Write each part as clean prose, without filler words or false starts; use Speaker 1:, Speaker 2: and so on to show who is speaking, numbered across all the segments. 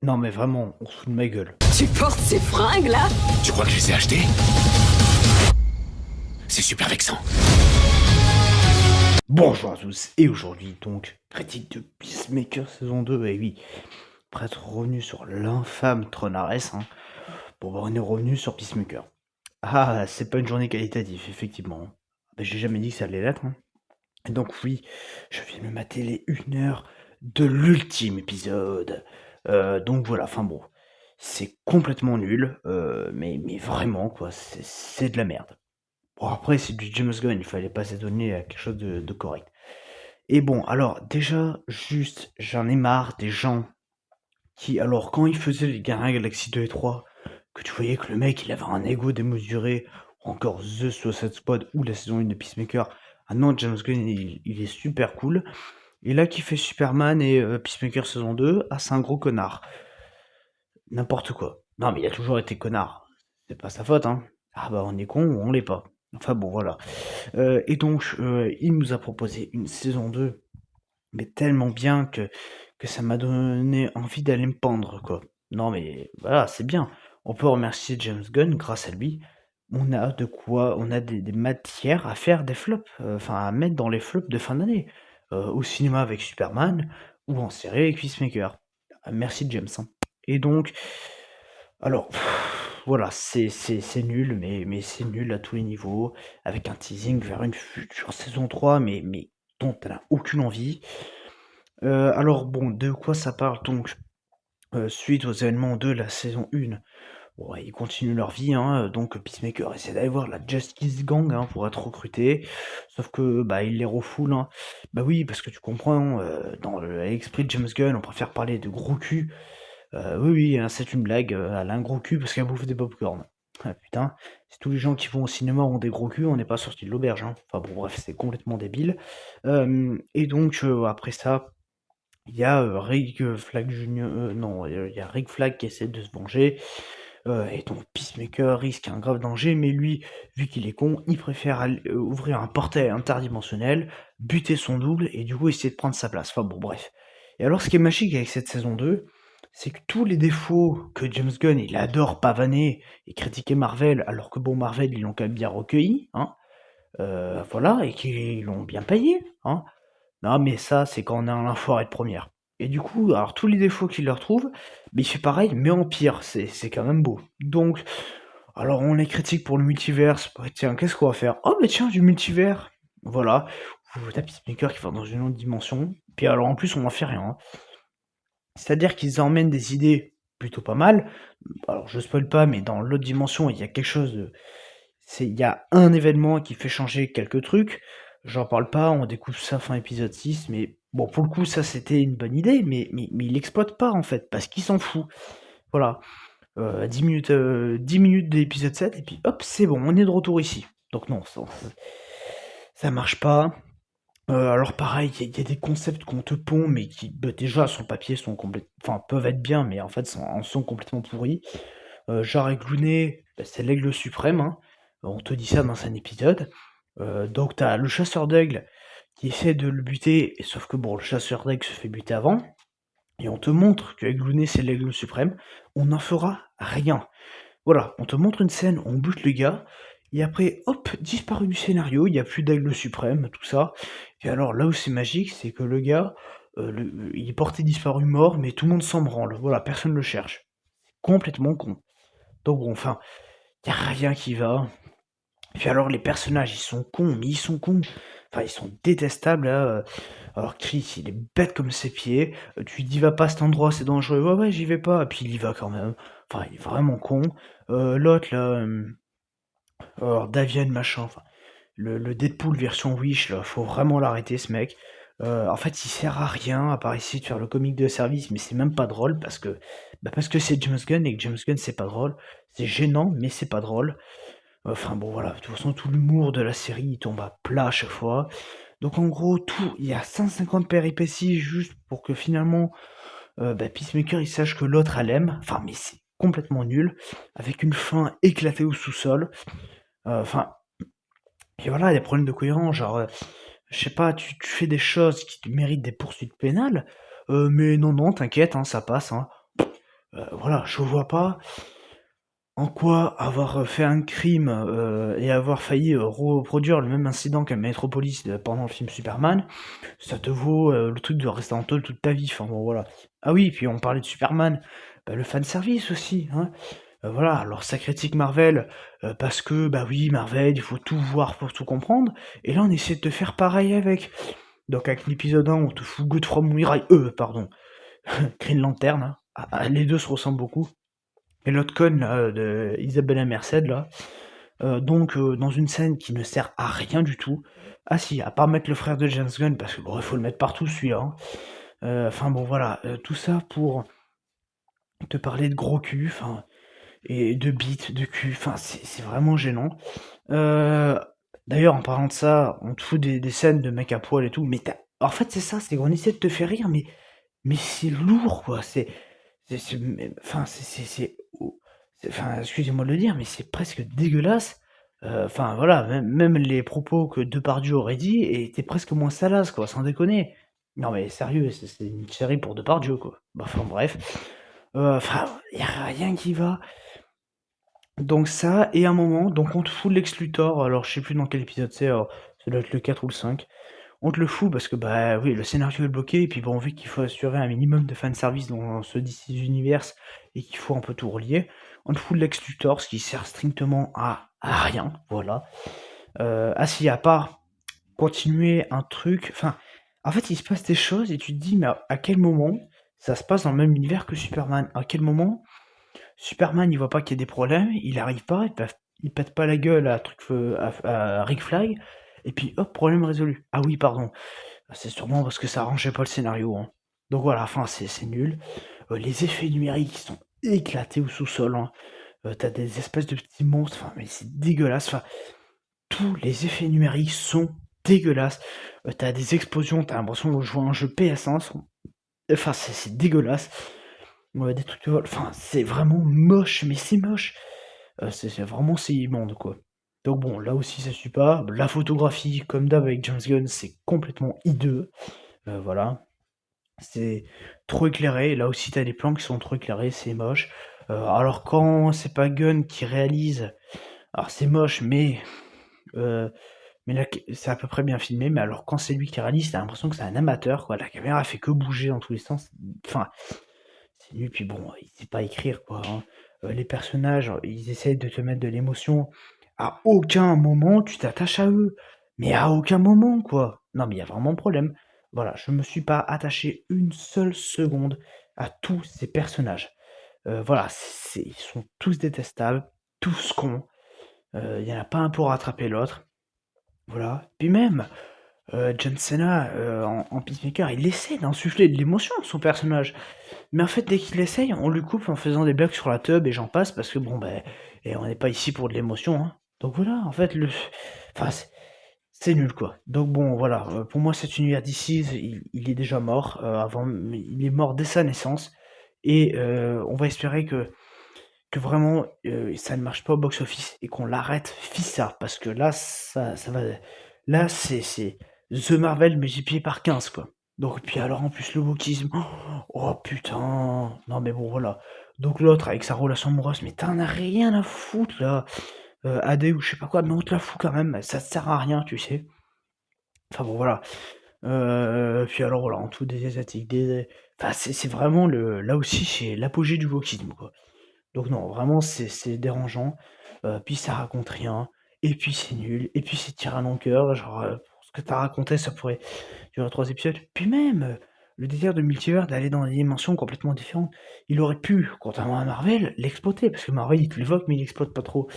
Speaker 1: Non, mais vraiment, on se fout de ma gueule.
Speaker 2: Tu portes ces fringues là?
Speaker 3: Tu crois que je les ai achetées? C'est super vexant.
Speaker 1: Bonjour à tous, et aujourd'hui, donc, critique de Peacemaker saison 2, et oui, après être revenu sur l'infâme Tronares, hein, bon, bah, on est revenu sur Peacemaker. Ah, c'est pas une journée qualitative, effectivement. Bah, j'ai jamais dit que ça allait l'être, hein. Et donc, oui, je viens de me mater les 1 heure de l'ultime épisode. Donc voilà, enfin bon, c'est complètement nul, mais vraiment, quoi, c'est de la merde. Bon, après, c'est du James Gunn, il fallait pas s'étonner à quelque chose de correct. Et bon, alors, déjà, juste, j'en ai marre des gens qui, alors, quand ils faisaient les Gardiens Galaxy 2 et 3, que tu voyais que le mec, il avait un ego démesuré, ou encore The Suicide Squad, ou la saison 1 de Peacemaker. Ah non, James Gunn, il est super cool. Et là, qui fait Superman et Peacemaker saison 2, ah, c'est un gros connard. N'importe quoi. Non, mais il a toujours été connard. C'est pas sa faute, hein. Ah bah, on est con ou on l'est pas. Enfin bon, voilà. Et donc, il nous a proposé une saison 2, mais tellement bien que ça m'a donné envie d'aller me pendre, quoi. Non, mais voilà, c'est bien. On peut remercier James Gunn, grâce à lui, on a de quoi, on a des matières à faire des flops, enfin à mettre dans les flops de fin d'année. Au cinéma avec Superman, ou en série avec Peacemaker. Merci James, hein. Et donc, alors, voilà, c'est nul, mais c'est nul à tous les niveaux, avec un teasing vers une future saison 3, mais dont elle a aucune envie. Alors bon, de quoi ça parle donc? Suite aux événements de la saison 1, bon, ouais, ils continuent leur vie, hein, donc Peacemaker essaie d'aller voir la Justice Gang, hein, pour être recruté, sauf que, bah, il les refoule, hein. Bah oui, parce que tu comprends, dans l'esprit de James Gunn, on préfère parler de gros cul. Oui, oui, hein, c'est une blague, elle a un gros cul parce qu'elle bouffe des pop-corn. Ah putain, si tous les gens qui vont au cinéma ont des gros culs, on n'est pas sorti de l'auberge, hein. Enfin bon, bref, c'est complètement débile. Et donc, après ça, il y a Rick Flag Junior, non, il y a Rick Flag qui essaie de se venger, et donc Peacemaker risque un grave danger, mais lui, vu qu'il est con, il préfère ouvrir un portail interdimensionnel, buter son double, et du coup essayer de prendre sa place. Enfin bon, bref. Et alors, ce qui est magique avec cette saison 2, c'est que tous les défauts que James Gunn, il adore pavaner et critiquer Marvel, alors que bon, Marvel, ils l'ont quand même bien recueilli, hein, voilà, et qu'ils l'ont bien payé, hein. Non, mais ça, c'est quand on a un enfoiré de première. Et du coup, alors tous les défauts qu'il leur trouve, mais il fait pareil, mais en pire, c'est quand même beau. Donc, alors on les critique pour le multiverse, bah, tiens, qu'est-ce qu'on va faire? Oh, mais tiens, du multivers. Voilà, ou t'as Peacemaker qui va dans une autre dimension, puis alors en plus, on n'en fait rien, hein. C'est-à-dire qu'ils emmènent des idées plutôt pas mal. Alors, je spoil pas, mais dans l'autre dimension, il y a quelque chose de. Il y a un événement qui fait changer quelques trucs. J'en parle pas, on découvre ça fin épisode 6, mais bon, pour le coup, ça c'était une bonne idée, mais il l'exploite pas en fait, parce qu'il s'en fout. Voilà. 10 minutes, 10 minutes de l'épisode 7, et puis hop, c'est bon, on est de retour ici. Donc non, ça marche pas. Alors pareil, il y a des concepts qu'on te pond, mais qui bah, déjà sur le papier sont enfin peuvent être bien, mais en fait en sont complètement pourris. Genre avec Looney, bah, c'est l'aigle suprême, hein. On te dit ça dans un épisode. Donc t'as le chasseur d'aigle qui essaie de le buter, et sauf que bon, le chasseur d'aigle se fait buter avant, et on te montre qu'avec Looney c'est l'aigle suprême, on n'en fera rien. Voilà, on te montre une scène où on bute le gars, et après, hop, disparu du scénario, il n'y a plus d'aigle suprême, tout ça. Et alors là où c'est magique, c'est que le gars, il est porté disparu mort, mais tout le monde s'en branle. Voilà, personne ne le cherche. Complètement con. Donc bon, enfin, il n'y a rien qui va. Et puis alors les personnages, ils sont cons, mais ils sont cons. Enfin, ils sont détestables, là. Alors Chris, il est bête comme ses pieds. Tu lui dis va pas à cet endroit, c'est dangereux. Ouais, ouais, j'y vais pas. Et puis il y va quand même. Enfin, il est vraiment con. L'autre, là, alors Davian, machin. Enfin, le Deadpool version Wish, là, faut vraiment l'arrêter, ce mec. En fait, il sert à rien, à part essayer de faire le comique de service, mais c'est même pas drôle parce que c'est James Gunn et que James Gunn c'est pas drôle. C'est gênant, mais c'est pas drôle. Enfin bon, voilà, de toute façon, tout l'humour de la série il tombe à plat à chaque fois. Donc en gros, il y a 150 péripéties juste pour que finalement Peacemaker il sache que l'autre elle aime. Enfin, mais c'est complètement nul, avec une fin éclatée au sous-sol. Enfin, et voilà, des problèmes de cohérence, genre, je sais pas, tu fais des choses qui méritent des poursuites pénales, mais non, non, t'inquiète, hein, ça passe, hein. Voilà, je vois pas en quoi avoir fait un crime et avoir failli reproduire le même incident qu'à Metropolis pendant le film Superman, ça te vaut le truc de rester en tôle toute ta vie. Enfin bon, voilà. Ah oui, puis on parlait de Superman, bah, le fanservice aussi, hein. Voilà, alors ça critique Marvel parce que, bah oui, Marvel, il faut tout voir pour tout comprendre, et là on essaie de te faire pareil avec. Donc avec l'épisode 1, on te fout Good From Mirai, pardon, Green Lantern, hein. Les deux se ressemblent beaucoup. Et l'autre conne là, de Isabella Merced là, donc dans une scène qui ne sert à rien du tout. Ah si, à part mettre le frère de James Gunn, parce que bon, il faut le mettre partout celui-là, hein. Enfin bon voilà, tout ça pour te parler de gros cul, enfin, et de bites, de cul, enfin c'est vraiment gênant. Euh, D'ailleurs, en parlant de ça, on te fout des scènes de mecs à poil et tout, mais en fait c'est ça, c'est qu'on essaie de te faire rire, mais c'est lourd quoi, enfin enfin excusez-moi de le dire, mais c'est presque dégueulasse. Enfin voilà, même les propos que Depardieu aurait dit étaient presque moins salaces quoi, sans déconner. Non mais sérieux, c'est une série pour Depardieu quoi. Bah, enfin bref. Enfin, y a rien qui va. Donc ça, et à un moment, donc on te fout Lex Luthor, alors je sais plus dans quel épisode c'est, alors ça doit être le 4 ou le 5. On te le fout parce que bah oui, le scénario est bloqué, et puis bon, vu qu'il faut assurer un minimum de fanservice dans ce DC Universe, et qu'il faut un peu tout relier, on te fout Lex Luthor, ce qui sert strictement à rien, voilà. Ah si, à part continuer un truc, enfin, en fait il se passe des choses, et tu te dis, mais à quel moment ça se passe dans le même univers que Superman? À quel moment Superman, il voit pas qu'il y a des problèmes, il arrive pas, il pète pas la gueule à Rick Flag, et puis hop, problème résolu. Ah oui, pardon, c'est sûrement parce que ça arrangeait pas le scénario, hein. Donc voilà, enfin, c'est nul. Les effets numériques sont éclatés au sous-sol, hein. T'as des espèces de petits monstres, enfin, mais c'est dégueulasse. Enfin, tous les effets numériques sont dégueulasses. T'as des explosions, t'as l'impression de jouer à un jeu PS1. Enfin, c'est dégueulasse. Ouais, des trucs de vol. Enfin, c'est vraiment moche, mais c'est moche. C'est immonde, quoi. Donc bon, là aussi ça suit pas. La photographie, comme d'hab avec James Gunn, c'est complètement hideux. Voilà. C'est trop éclairé. Là aussi t'as des plans qui sont trop éclairés, c'est moche. Alors quand c'est pas Gunn qui réalise, alors c'est moche, euh, mais là c'est à peu près bien filmé. Mais alors quand c'est lui qui réalise, t'as l'impression que c'est un amateur, quoi. La caméra fait que bouger dans tous les sens. Enfin, c'est nul, puis bon, il sait pas écrire, quoi, hein. Les personnages, ils essayent de te mettre de l'émotion. À aucun moment, tu t'attaches à eux. Mais à aucun moment, quoi. Non, mais il y a vraiment un problème. Voilà, je me suis pas attaché une seule seconde à tous ces personnages. Voilà, ils sont tous détestables, tous cons. Il y en a pas un pour rattraper l'autre. Voilà. Puis même, John Cena, en Peacemaker, il essaie d'insuffler de l'émotion à son personnage. Mais en fait, dès qu'il essaye, on lui coupe en faisant des blagues sur la tub et j'en passe parce que bon, ben, et on n'est pas ici pour de l'émotion, hein. Donc voilà, en fait, enfin, c'est nul quoi. Donc bon, voilà, pour moi, cet univers d'ici, il est déjà mort. Il est mort dès sa naissance et on va espérer que vraiment ça ne marche pas au box-office et qu'on l'arrête fissa parce que là, ça va. Là, c'est The Marvel multiplié par 15 quoi. Donc, puis alors en plus le wokisme. Oh putain. Non mais bon voilà. Donc l'autre avec sa relation amoureuse, mais t'en as rien à foutre là. AD ou je sais pas quoi, mais on te la fout quand même. Ça te sert à rien, tu sais. Enfin bon voilà. Puis alors voilà, en tout des asiatiques, enfin c'est vraiment là aussi c'est l'apogée du wokisme quoi. Donc non, vraiment c'est dérangeant. Puis ça raconte rien. Et puis c'est nul. Et puis c'est tiré à longueur. Genre pour ce que t'as raconté, ça pourrait durer 3 épisodes. Puis même le désir de multivers d'aller dans des dimensions complètement différentes, il aurait pu, contrairement à Marvel, l'exploiter. Parce que Marvel il te l'évoque mais il l'exploite pas trop.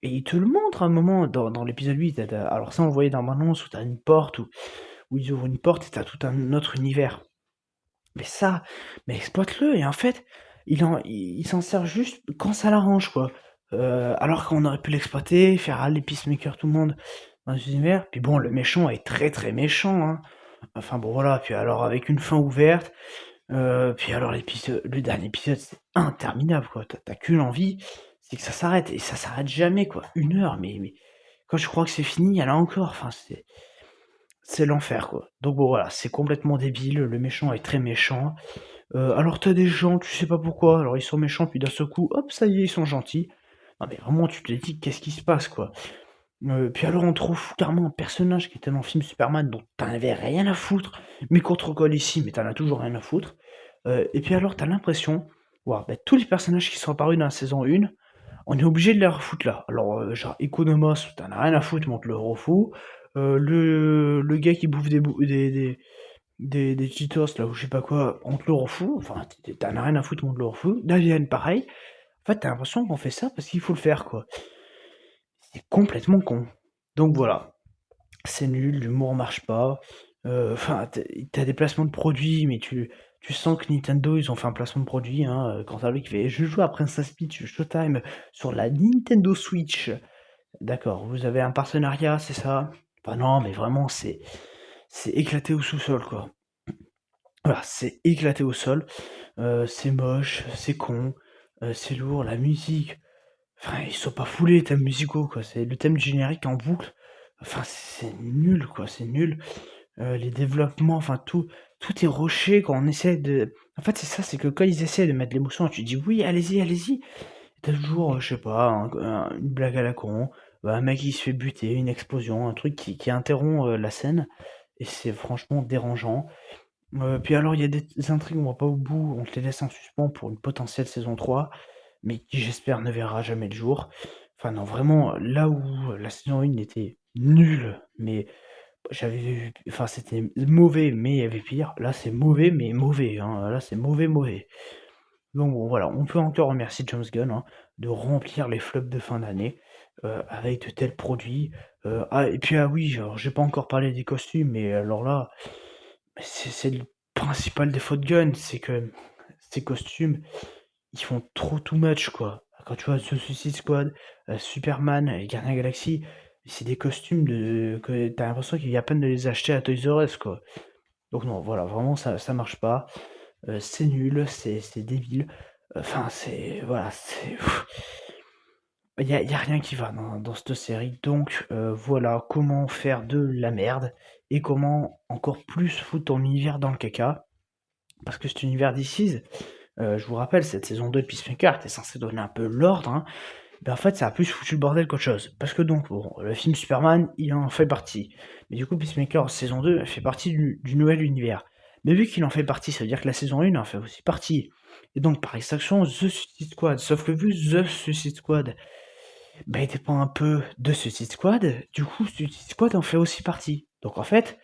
Speaker 1: Et il te le montre à un moment dans l'épisode 8. Alors ça on le voyait dans Balance où t'as une porte, où ils ouvrent une porte et t'as tout un autre univers. Mais ça, mais exploite-le, et en fait, il s'en sert juste quand ça l'arrange, quoi. Alors qu'on aurait pu l'exploiter, faire aller Peacemaker tout le monde dans l'univers, puis bon, le méchant est très très méchant, hein. Enfin bon voilà, puis alors avec une fin ouverte, puis alors le dernier épisode, c'est interminable, quoi. T'as qu'une envie, c'est que ça s'arrête, et ça s'arrête jamais, quoi. 1 heure, mais quand je crois que c'est fini, il y en a encore, enfin c'est l'enfer, quoi. Donc bon, voilà, c'est complètement débile, le méchant est très méchant. Alors tu des gens, tu sais pas pourquoi, alors ils sont méchants, puis d'un seul coup, hop, ça y est, ils sont gentils. Non mais vraiment, tu te dis: «Qu'est-ce qui se passe, quoi?» Puis alors on trouve carrément un personnage qui était dans le film Superman dont tu avais rien à foutre, mais qu'on te recolle ici, mais tu en as toujours rien à foutre. Et puis alors tu as l'impression, waouh, bah, tous les personnages qui sont apparus dans la saison 1, on est obligé de les refoutre là. Alors, genre Economos, tu en as rien à foutre, mais on te le refout. Le gars qui bouffe des Cheetos là ou je sais pas quoi, on te le refout. Enfin, tu en as rien à foutre, mais on te le refout. Davian, pareil. En fait, tu as l'impression qu'on fait ça parce qu'il faut le faire, quoi. C'est complètement con. Donc voilà, c'est nul, l'humour marche pas. Enfin, tu des placements de produits, mais tu sens que Nintendo, ils ont fait un placement de produit, hein, quand tu lui qui fait: «Je joue à Princess Peach Showtime sur la Nintendo Switch». D'accord, vous avez un partenariat, c'est ça? Bah non, mais vraiment, c'est éclaté au sous-sol, quoi. Voilà, c'est éclaté au sol, c'est moche, c'est con, c'est lourd, la musique, enfin, ils sont pas foulés les thèmes musicaux, quoi. C'est le thème du générique en boucle. Enfin, c'est nul, quoi, c'est nul. Les développements, enfin tout est rushé quand on essaie de en fait, c'est ça, c'est que quand ils essaient de mettre l'émotion, tu dis: «Oui, allez-y, allez-y». Tu toujours, je sais pas, une blague à la con, un mec qui se fait buter, une explosion, un truc qui interrompt, la scène et c'est franchement dérangeant. Puis alors il y a des intrigues, on va pas au bout, on te les laisse en suspens pour une potentielle saison 3, mais qui j'espère ne verra jamais le jour. Enfin non, vraiment, là où la saison 1 était nulle, mais j'avais vu enfin c'était mauvais, mais il y avait pire. Là, c'est mauvais, mais mauvais, hein. Là, c'est mauvais, mauvais. Donc bon, voilà, on peut encore remercier James Gunn, hein, de remplir les flops de fin d'année, avec de tels produits. Ah et puis, ah oui, alors j'ai pas encore parlé des costumes, mais alors là, c'est le principal défaut de Gunn, c'est que ces costumes, ils font trop too much, quoi. Quand tu vois The Suicide Squad, Superman et Gardiens de la Galaxie, c'est des costumes que tu l'impression qu'il y a peine de les acheter à Toys R Us, quoi. Donc non, voilà, vraiment ça marche pas, c'est nul, c'est débile, enfin c'est voilà, c'est il y a rien qui va dans cette série, donc voilà comment faire de la merde et comment encore plus foutre ton univers dans le caca. Parce que cet univers d'Isis, je vous rappelle, cette saison 2 de Peacemaker était censée donner un peu l'ordre, hein, ben en fait ça a plus foutu le bordel qu'autre chose. Parce que donc, bon, le film Superman, il en fait partie. Mais du coup, Peacemaker saison 2 fait partie du nouvel univers. Mais vu qu'il en fait partie, ça veut dire que la saison 1 en fait aussi partie. Et donc, par extraction, The Suicide Squad. Sauf que vu The Suicide Squad, bah, il dépend un peu de Suicide Squad, du coup, Suicide Squad en fait aussi partie. Donc en fait,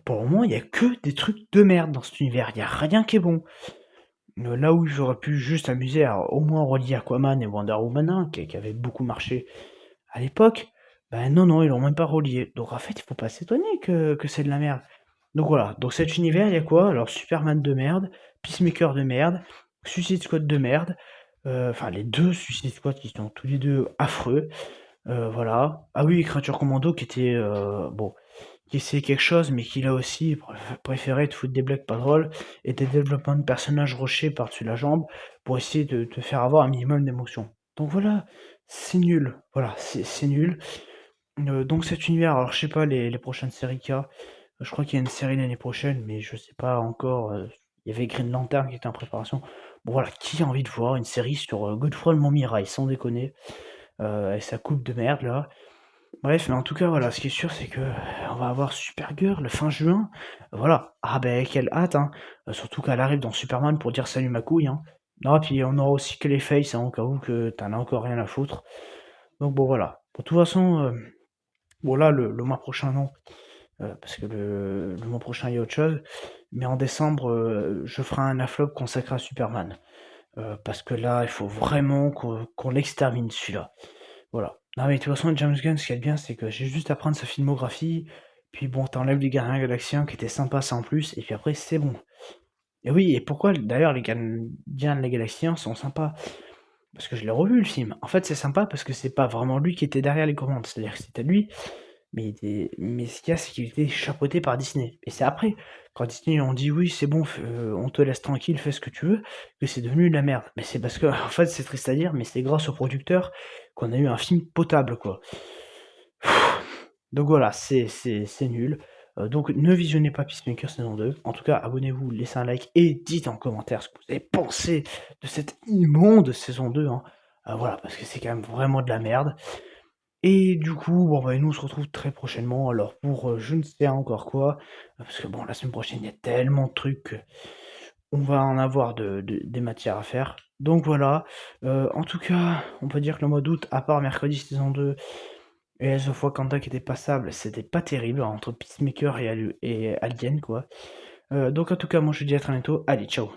Speaker 1: pour le moment, il y a que des trucs de merde dans cet univers, il y a rien qui est bon. Là où j'aurais pu juste amuser à au moins relier Aquaman et Wonder Woman 1, qui avait beaucoup marché à l'époque, ben non, non, ils l'ont même pas relié. Donc en fait, il faut pas s'étonner que c'est de la merde. Donc voilà, dans cet univers, il y a quoi? Alors Superman de merde, Peacemaker de merde, Suicide Squad de merde, enfin les deux Suicide Squad qui sont tous les deux affreux, voilà. Ah oui, Creature Commando qui était, bon, qui essayait quelque chose, mais qui là aussi préférait te foutre des blagues pas drôles et des développements de personnages rushés par-dessus la jambe pour essayer de te faire avoir un minimum d'émotion. Donc voilà, c'est nul. Voilà, c'est nul. Donc cet univers, alors je sais pas les prochaines séries qu'il y a. Je crois qu'il y a une série l'année prochaine, mais je sais pas encore. Il y avait Green Lantern qui était en préparation. Bon voilà, qui a envie de voir une série sur Godfrey le Montmirail, sans déconner, et sa coupe de merde là. Bref, mais en tout cas, voilà, ce qui est sûr, c'est que on va avoir Supergirl fin juin. Voilà. Ah ben, quelle hâte, hein. Surtout qu'elle arrive dans Superman pour dire salut ma couille, hein. Non, puis on aura aussi Clayface, hein, au cas où que t'en as encore rien à foutre. Donc bon, voilà. De toute façon, bon là, le mois prochain, non. Parce que le mois prochain, il y a autre chose. Mais en décembre, je ferai un aflop consacré à Superman. Parce que là, il faut vraiment qu'on l'extermine, celui-là. Voilà. Non mais de toute façon, James Gunn, ce qui est bien, c'est que j'ai juste à prendre sa filmographie, puis bon, t'enlèves les Gardiens Galaxiens qui étaient sympas sans plus, et puis après c'est bon. Et oui, et pourquoi d'ailleurs les Gardiens de la Galaxiens sont sympas? Parce que je l'ai revu le film. En fait, c'est sympa parce que c'est pas vraiment lui qui était derrière les commandes, c'est-à-dire que c'était lui, mais ce qu'il y a, c'est qu'il était chapeauté par Disney. Et c'est après, quand Disney ont dit oui, c'est bon, on te laisse tranquille, fais ce que tu veux, que c'est devenu de la merde. Mais c'est parce que, en fait, c'est triste à dire, mais c'est grâce au producteur qu'on a eu un film potable, quoi. Donc voilà, c'est nul. Donc ne visionnez pas Peacemaker saison 2. En tout cas, abonnez-vous, laissez un like et dites en commentaire ce que vous avez pensé de cette immonde saison 2, hein. Voilà, parce que c'est quand même vraiment de la merde. Et du coup, bon, bah, nous on se retrouve très prochainement, alors pour je ne sais encore quoi, parce que bon, la semaine prochaine, il y a tellement de trucs que on va en avoir des matières à faire. Donc voilà, en tout cas, on peut dire que le mois d'août, à part mercredi saison 2 et Age of Wakanda qui était passable, c'était pas terrible, hein, entre Peacemaker et Alien, quoi. Donc en tout cas, moi je vous dis à très bientôt. Allez, ciao!